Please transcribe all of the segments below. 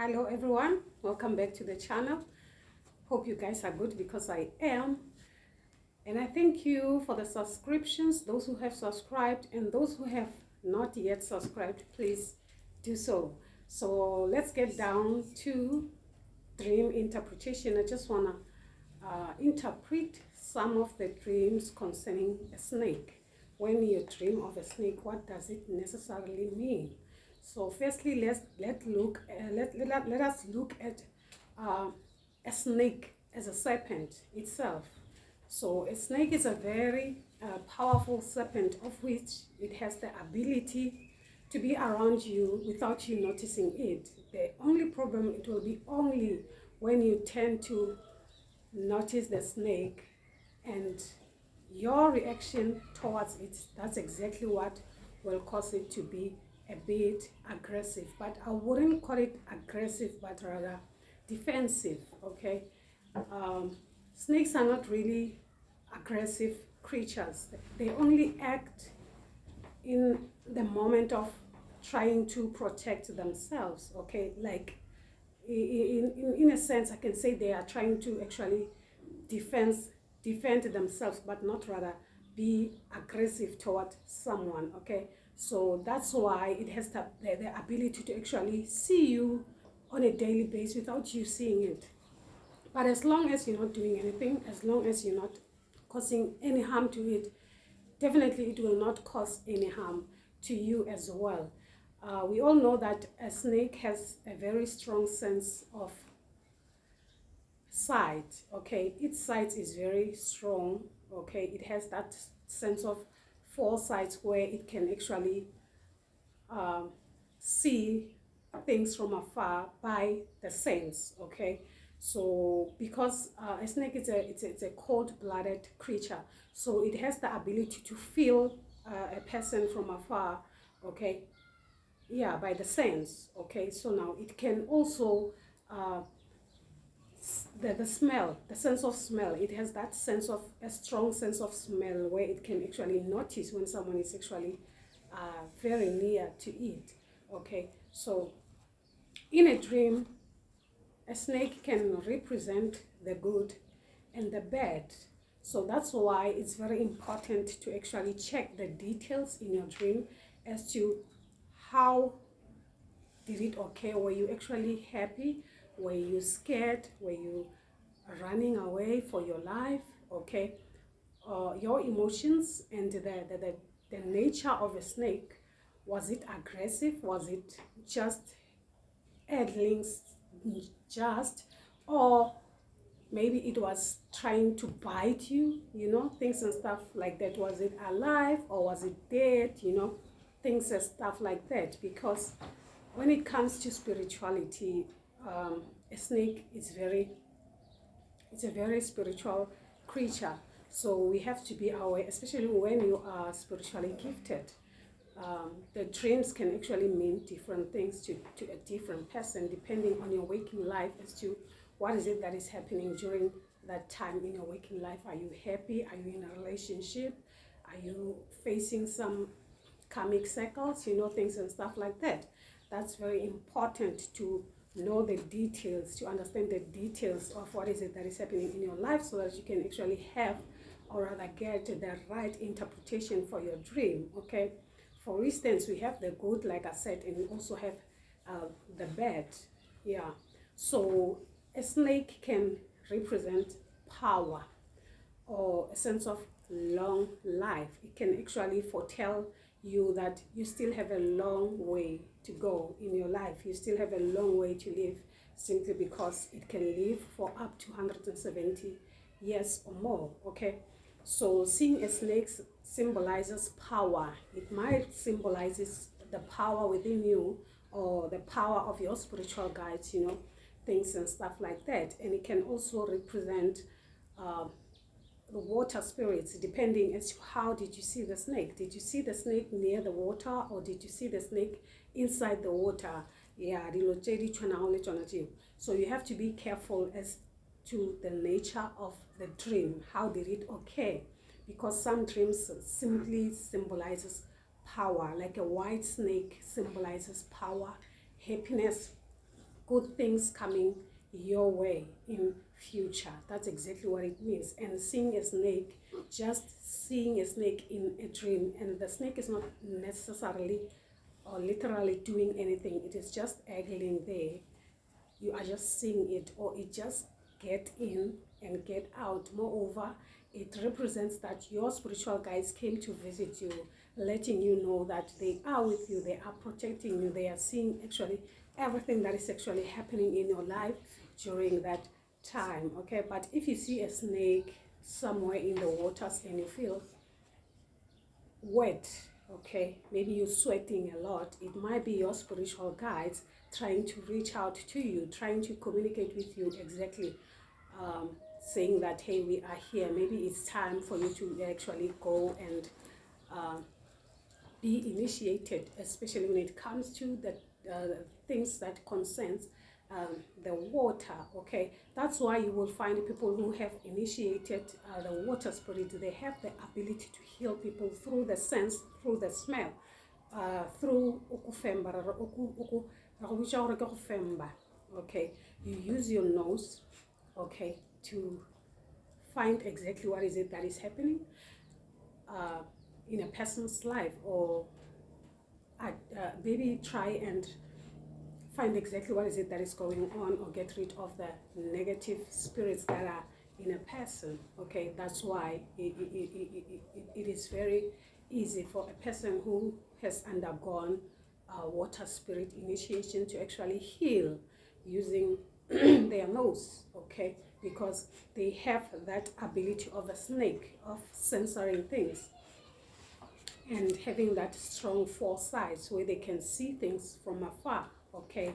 Hello everyone, welcome back to the channel. Hope you guys are good because I am. And I thank you for the subscriptions, those who have subscribed and those who have not yet subscribed, please do so. So let's get down to dream interpretation. I just want to interpret some of the dreams concerning a snake. When you dream of a snake, what does it necessarily mean? So firstly, let us look at a snake as a serpent itself. So a snake is a very powerful serpent, of which it has the ability to be around you without you noticing it. The only problem, it will be only when you tend to notice the snake and your reaction towards it. That's exactly what will cause it to be a bit aggressive. But I wouldn't call it aggressive, but rather defensive. Okay, snakes are not really aggressive creatures. They only act in the moment of trying to protect themselves. Okay, like in a sense, I can say they are trying to actually defend themselves, but not rather be aggressive toward someone. Okay, so that's why it has the ability to actually see you on a daily basis without you seeing it. But as long as you're not doing anything, as long as you're not causing any harm to it, definitely it will not cause any harm to you as well. We all know that a snake has a very strong sense of sight. Okay, its sight is very strong. Okay, it has that sense of foresight where it can actually see things from afar by the sense. Okay, so because a snake is it's a cold-blooded creature, so it has the ability to feel a person from afar. Okay, yeah, by the sense. Okay, so now it can also the smell, the sense of smell. It has that sense of a strong sense of smell where it can actually notice when someone is actually very near to it. Okay, so in a dream, a snake can represent the good and the bad. So that's why it's very important to actually check the details in your dream as to how did it occur. Were you actually happy? Were you scared? Were you running away for your life? Okay, your emotions and the nature of a snake. Was it aggressive? Was it just idling, just, or maybe it was trying to bite you, things and stuff like that. Was it alive or was it dead, things and stuff like that. Because when it comes to spirituality, a snake is it's a very spiritual creature. So we have to be aware, especially when you are spiritually gifted. The dreams can actually mean different things to a different person depending on your waking life as to what is it that is happening during that time in your waking life. Are you happy? Are you in a relationship? Are you facing some karmic cycles, things and stuff like that? That's very important to know the details, to understand the details of what is it that is happening in your life so that you can actually have, or rather get the right interpretation for your dream. Okay, for instance, we have the good, like I said, and we also have the bad. Yeah, so a snake can represent power or a sense of long life. It can actually foretell you that you still have a long way to go in your life. You still have a long way to live, simply because it can live for up to 170 years or more. Okay, so seeing a snake symbolizes power. It might symbolizes the power within you or the power of your spiritual guides, things and stuff like that. And it can also represent the water spirits, depending as to how did you see the snake. Did you see the snake near the water, or did you see the snake inside the water? Yeah, so you have to be careful as to the nature of the dream. How did it occur? Because some dreams simply symbolizes power, like a white snake symbolizes power, happiness, good things coming your way in future. That's exactly what it means. And seeing a snake, just seeing a snake in a dream, and the snake is not necessarily or literally doing anything, it is just angling there. You are just seeing it, or it just get in and get out. Moreover, it represents that your spiritual guides came to visit you, letting you know that they are with you, they are protecting you, they are seeing actually everything that is actually happening in your life during that time. Okay, but if you see a snake somewhere in the waters and you feel wet, okay, maybe you're sweating a lot, it might be your spiritual guides trying to reach out to you, trying to communicate with you, exactly saying that, hey, we are here, maybe it's time for you to actually go and be initiated, especially when it comes to the things that concerns the water. Okay, that's why you will find people who have initiated the water spirit, they have the ability to heal people through the sense, through the smell, through ukufemba. Okay, you use your nose, okay, to find exactly what is it that is happening in a person's life, or maybe try and find exactly what is it that is going on, or get rid of the negative spirits that are in a person. Okay, that's why it is very easy for a person who has undergone water spirit initiation to actually heal using their nose. Okay, because they have that ability of a snake of censoring things and having that strong foresight where they can see things from afar. Okay,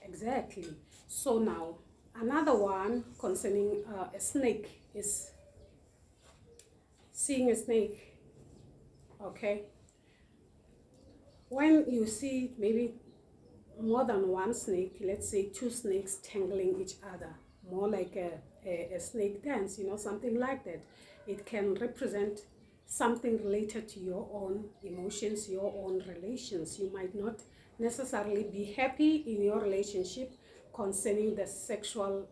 exactly. So now another one concerning a snake is seeing a snake. Okay, when you see maybe more than one snake, let's say two snakes tangling each other, more like a snake dance, something like that, it can represent something related to your own emotions, your own relations. You might not necessarily be happy in your relationship concerning the sexual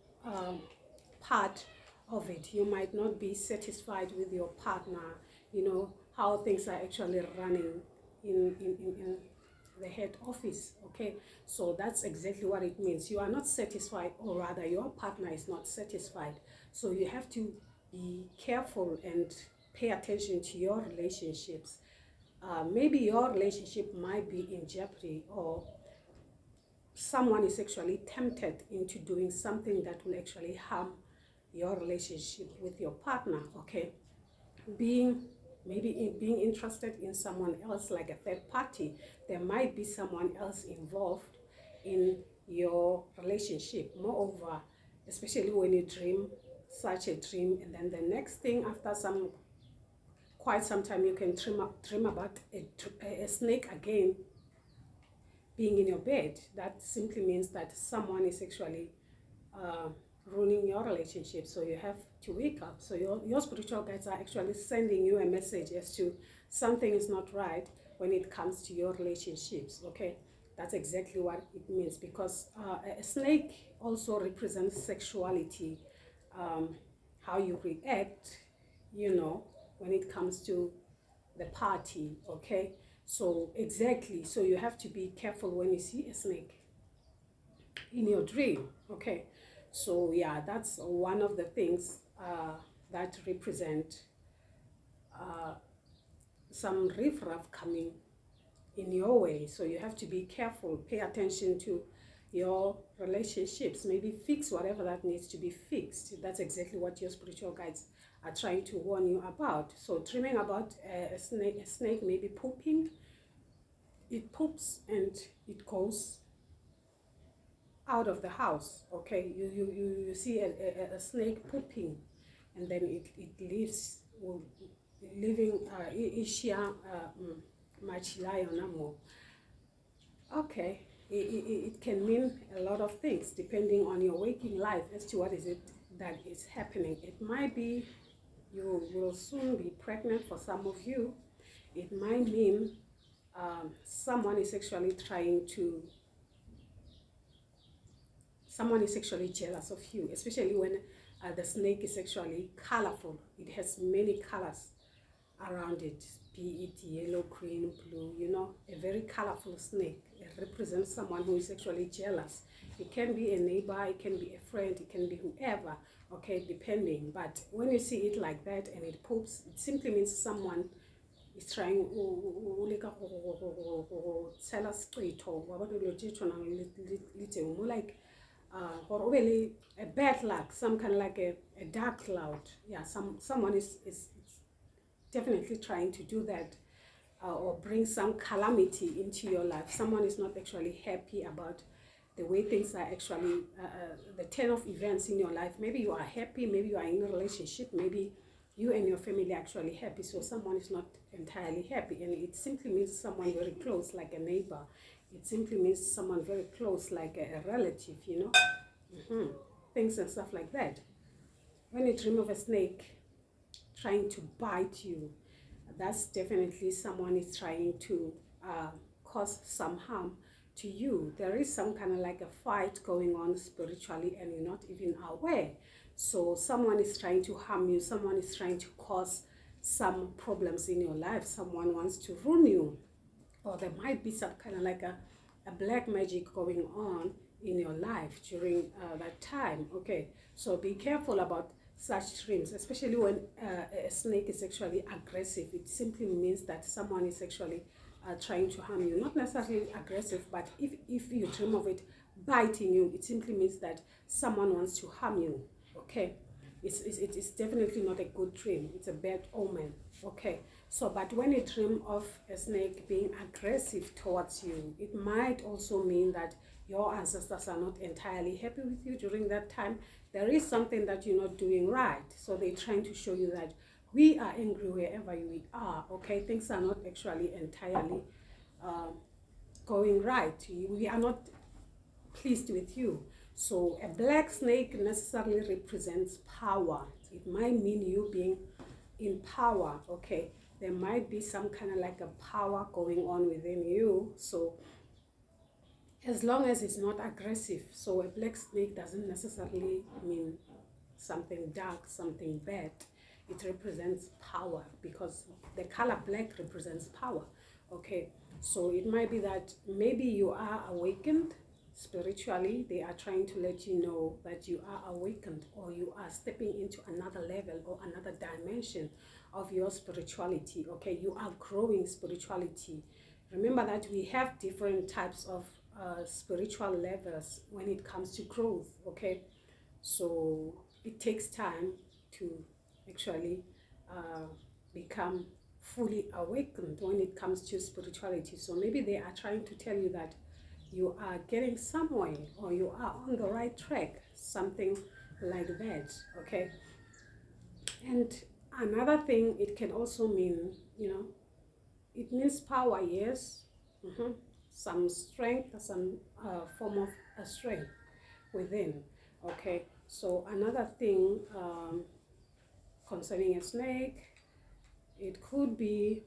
part of it. You might not be satisfied with your partner, how things are actually running in the head office. Okay, so that's exactly what it means. You are not satisfied, or rather your partner is not satisfied, so you have to be careful and pay attention to your relationships. Maybe your relationship might be in jeopardy, or someone is actually tempted into doing something that will actually harm your relationship with your partner. Okay, being interested in someone else, like a third party, there might be someone else involved in your relationship. Moreover, especially when you dream such a dream, and then the next thing, after quite some time, you can dream about a snake again being in your bed. That simply means that someone is actually ruining your relationship. So you have to wake up. So your spiritual guides are actually sending you a message as to something is not right when it comes to your relationships. Okay, that's exactly what it means, because a snake also represents sexuality, how you react, when it comes to the party. Okay, so exactly, so you have to be careful when you see a snake in your dream. Okay, so yeah, that's one of the things that represent some riffraff coming in your way. So you have to be careful, pay attention to your relationships, maybe fix whatever that needs to be fixed. That's exactly what your spiritual guides are trying to warn you about. So dreaming about a snake maybe pooping, it poops and it goes out of the house. Okay, you see a snake pooping, and then it leaves, leaving ishia machilayo namo. Okay, it can mean a lot of things depending on your waking life as to what is it that is happening. It might be you will soon be pregnant for some of you. It might mean someone is actually trying to someone is sexually jealous of you, especially when the snake is actually colorful. It has many colors around it, be it yellow, green, blue, you know, a very colorful snake. It represents someone who is actually jealous. It can be a neighbor, it can be a friend, it can be whoever, okay, depending. But when you see it like that and it poops, it simply means someone is trying to tell us straight, or more like or really a bad luck, some kind of like a dark cloud. Yeah, someone is definitely trying to do that, or bring some calamity into your life. Someone is not actually happy about the way things are actually, the turn of events in your life. Maybe you are happy, maybe you are in a relationship, maybe you and your family are actually happy, so someone is not entirely happy, and it simply means someone very close, like a neighbor. It simply means someone very close, like a relative, you know, things and stuff like that. When you dream of a snake trying to bite you, that's definitely someone is trying to cause some harm to you. There is some kind of like a fight going on spiritually and you're not even aware. So someone is trying to harm you, someone is trying to cause some problems in your life, someone wants to ruin you, or there might be some kind of like a black magic going on in your life during that time. Okay, so be careful about such dreams, especially when a snake is actually aggressive. It simply means that someone is actually trying to harm you. Not necessarily aggressive, but if you dream of it biting you, it simply means that someone wants to harm you. Okay, it's definitely not a good dream. It's a bad omen. Okay, so but when you dream of a snake being aggressive towards you, it might also mean that your ancestors are not entirely happy with you during that time. There is something that you're not doing right, so they're trying to show you that we are angry wherever we are. Okay, things are not actually entirely going right. We are not pleased with you. So a black snake necessarily represents power. It might mean you being in power. Okay, there might be some kind of like a power going on within you. So as long as it's not aggressive. So a black snake doesn't necessarily mean something dark, something bad. It represents power, because the color black represents power. Okay, so it might be that maybe you are awakened spiritually. They are trying to let you know that you are awakened, or you are stepping into another level or another dimension of your spirituality. Okay, you are growing spirituality. Remember that we have different types of spiritual levels when it comes to growth. Okay, so it takes time to actually become fully awakened when it comes to spirituality. So maybe they are trying to tell you that you are getting somewhere, or you are on the right track, something like that. Okay, and another thing it can also mean, you know, it means power. Yes, some strength, some form of strength within. Okay, so another thing concerning a snake, it could be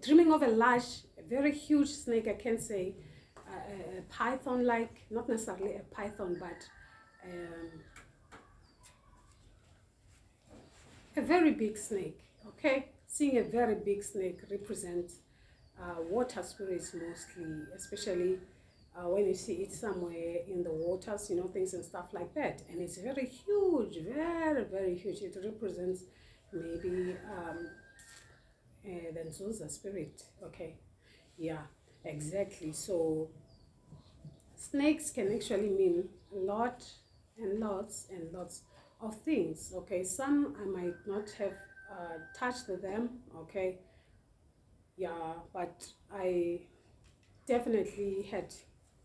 dreaming of a large, a very huge snake. I can say a python, like not necessarily a python, but a very big snake. Okay, seeing a very big snake represents water spirits mostly, especially when you see it somewhere in the waters, you know, things and stuff like that. And it's very huge, very, very huge. It represents maybe the Nzuza spirit. Okay, yeah, exactly. So snakes can actually mean a lot and lots and lots of things. Okay, some I might not have touched them. Okay, yeah, but I definitely had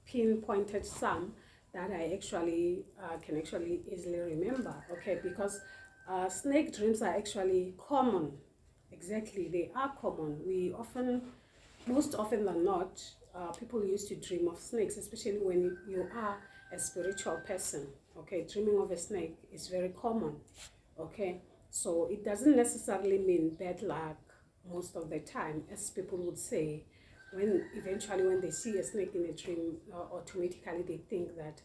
pinpointed some that I actually can actually easily remember. Okay, because snake dreams are actually common. Exactly, they are common. We often, most often than not, people used to dream of snakes, especially when you are a spiritual person. Okay, dreaming of a snake is very common. Okay, so it doesn't necessarily mean bad luck most of the time, as people would say. when they see a snake in a dream, automatically they think that,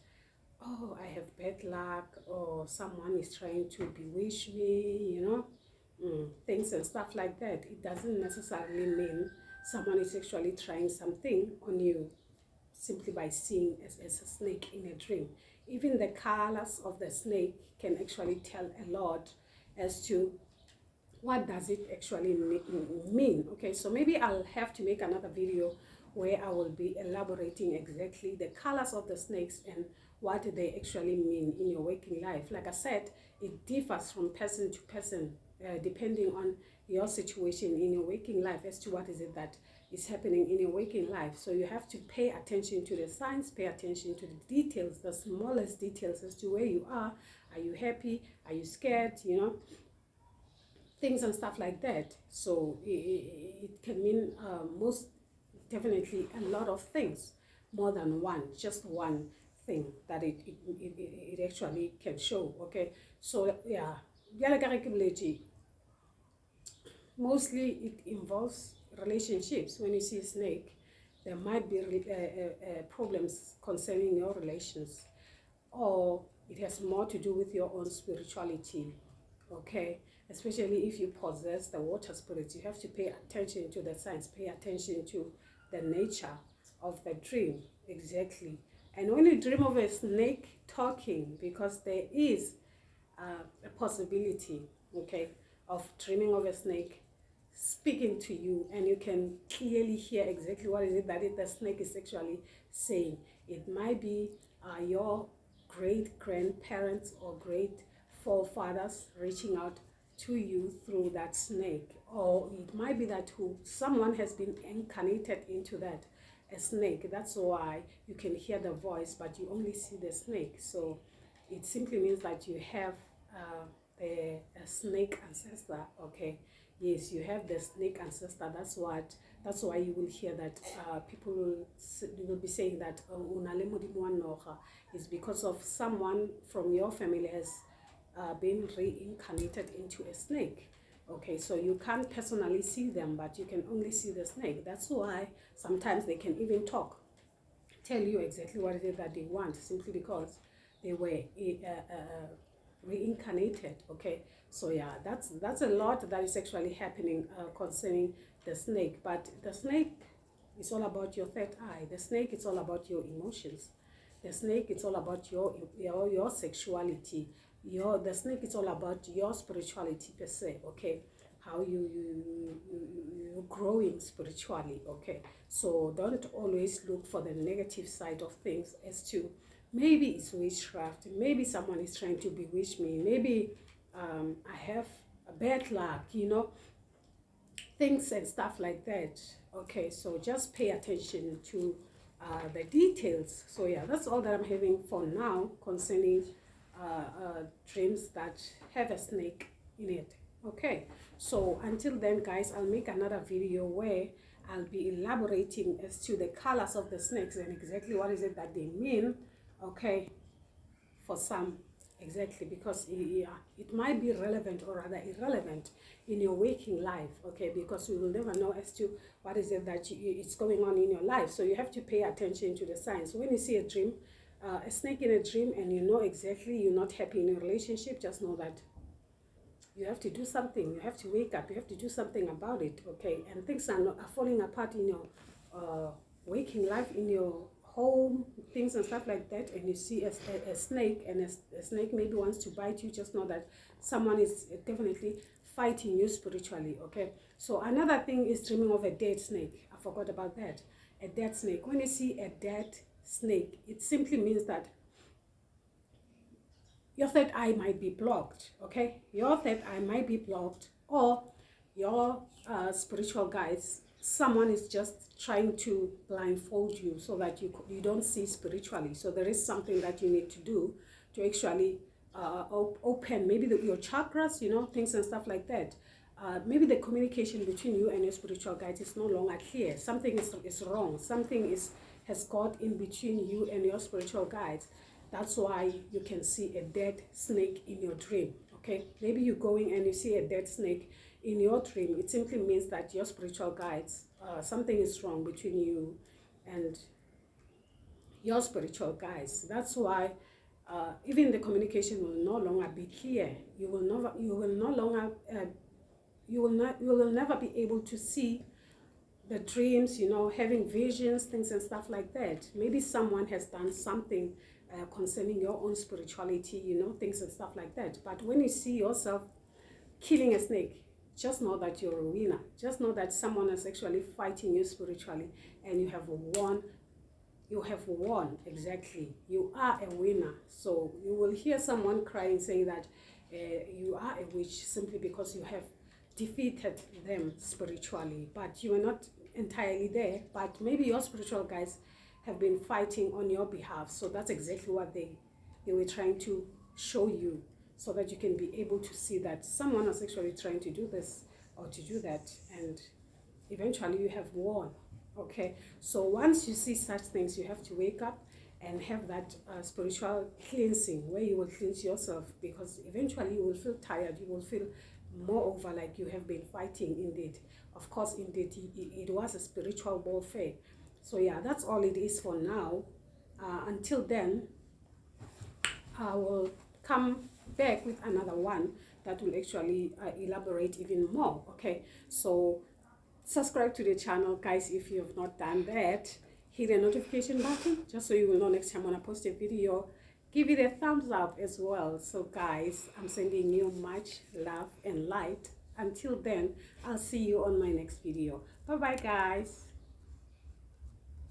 oh, I have bad luck, or someone is trying to bewitch me, things and stuff like that. It doesn't necessarily mean someone is actually trying something on you simply by seeing as a snake in a dream. Even the colors of the snake can actually tell a lot as to what does it actually mean. Okay, so maybe I'll have to make another video where I will be elaborating exactly the colors of the snakes and what they actually mean in your waking life. Like I said, it differs from person to person, depending on your situation in your waking life as to what is it that is happening in your waking life. So you have to pay attention to the signs, pay attention to the details, the smallest details as to where you are. Are you happy? Are you scared? Things and stuff like that. So it can mean most definitely a lot of things, more than one, just one thing that it actually can show. Okay, so yeah, mostly it involves relationships. When you see a snake, there might be problems concerning your relations, or it has more to do with your own spirituality. Okay, especially if you possess the water spirits, you have to pay attention to the signs, pay attention to the nature of the dream exactly. And when you dream of a snake talking, because there is a possibility, okay, of dreaming of a snake speaking to you, and you can clearly hear exactly what is it that the snake is actually saying. It might be your great grandparents or great forefathers reaching out to you through that snake, or it might be that someone has been incarnated into that a snake. That's why you can hear the voice but you only see the snake. So it simply means that you have a snake ancestor. Okay, yes, you have the snake ancestor. That's why you will hear that people will be saying that is because of someone from your family has been reincarnated into a snake. Okay, so you can't personally see them, but you can only see the snake. That's why sometimes they can even talk, tell you exactly what it is that they want, simply because they were reincarnated. Okay, so yeah, that's a lot that is actually happening concerning the snake. But the snake is all about your third eye. The snake is all about your emotions. The snake is all about your sexuality. The snake is all about your spirituality per se. Okay, how you're growing spiritually. Okay, so don't always look for the negative side of things as to maybe it's witchcraft, maybe someone is trying to bewitch me, maybe I have a bad luck, things and stuff like that. Okay, so just pay attention to the details. So yeah, that's all that I'm having for now concerning dreams that have a snake in it. Okay, so until then guys, I'll make another video where I'll be elaborating as to the colors of the snakes and exactly what is it that they mean. Okay, for some, exactly, because it might be relevant or rather irrelevant in your waking life. Okay, because we will never know as to what is it that it's going on in your life. So you have to pay attention to the signs. So when you see a dream, a snake in a dream, and you know exactly you're not happy in your relationship, just know that you have to do something. You have to wake up. You have to do something about it. Okay, and things are falling apart in your waking life, in your home, things and stuff like that, and you see a snake, and a snake maybe wants to bite you, just know that someone is definitely fighting you spiritually. Okay, so another thing is dreaming of a dead snake. I forgot about that. A dead snake. When you see a dead snake, it simply means that your third eye might be blocked. Okay, your third eye might be blocked, or your spiritual guides, someone is just trying to blindfold you so that you don't see spiritually. So there is something that you need to do to actually open maybe your chakras, things and stuff like that. Maybe the communication between you and your spiritual guides is no longer clear. Something is wrong. Something has got in between you and your spiritual guides. That's why you can see a dead snake in your dream. Okay, maybe you're going and you see a dead snake in your dream. It simply means that your spiritual guides, something is wrong between you and your spiritual guides. That's why even the communication will no longer be clear. You will never be able to see the dreams, you know, having visions, things and stuff like that. Maybe someone has done something concerning your own spirituality, you know, things and stuff like that. But when you see yourself killing a snake, just know that you're a winner. Just know that someone is actually fighting you spiritually, and you have won. You have won, exactly. You are a winner. So you will hear someone crying saying that you are a witch simply because you have defeated them spiritually, but you are not entirely there. But maybe your spiritual guides have been fighting on your behalf. So that's exactly what they were trying to show you, so that you can be able to see that someone was actually trying to do this or to do that, and eventually you have won. Okay, so once you see such things, you have to wake up and have that spiritual cleansing, where you will cleanse yourself, because eventually you will feel tired, you will feel moreover like you have been fighting indeed. Of course, indeed, it was a spiritual warfare. So yeah, that's all it is for now. Until then, I will come back with another one that will actually elaborate even more. Okay, so subscribe to the channel, guys, if you have not done that. Hit the notification button just so you will know next time when I post a video. Give it a thumbs up as well. So guys, I'm sending you much love and light. Until then, I'll see you on my next video. Bye bye, guys.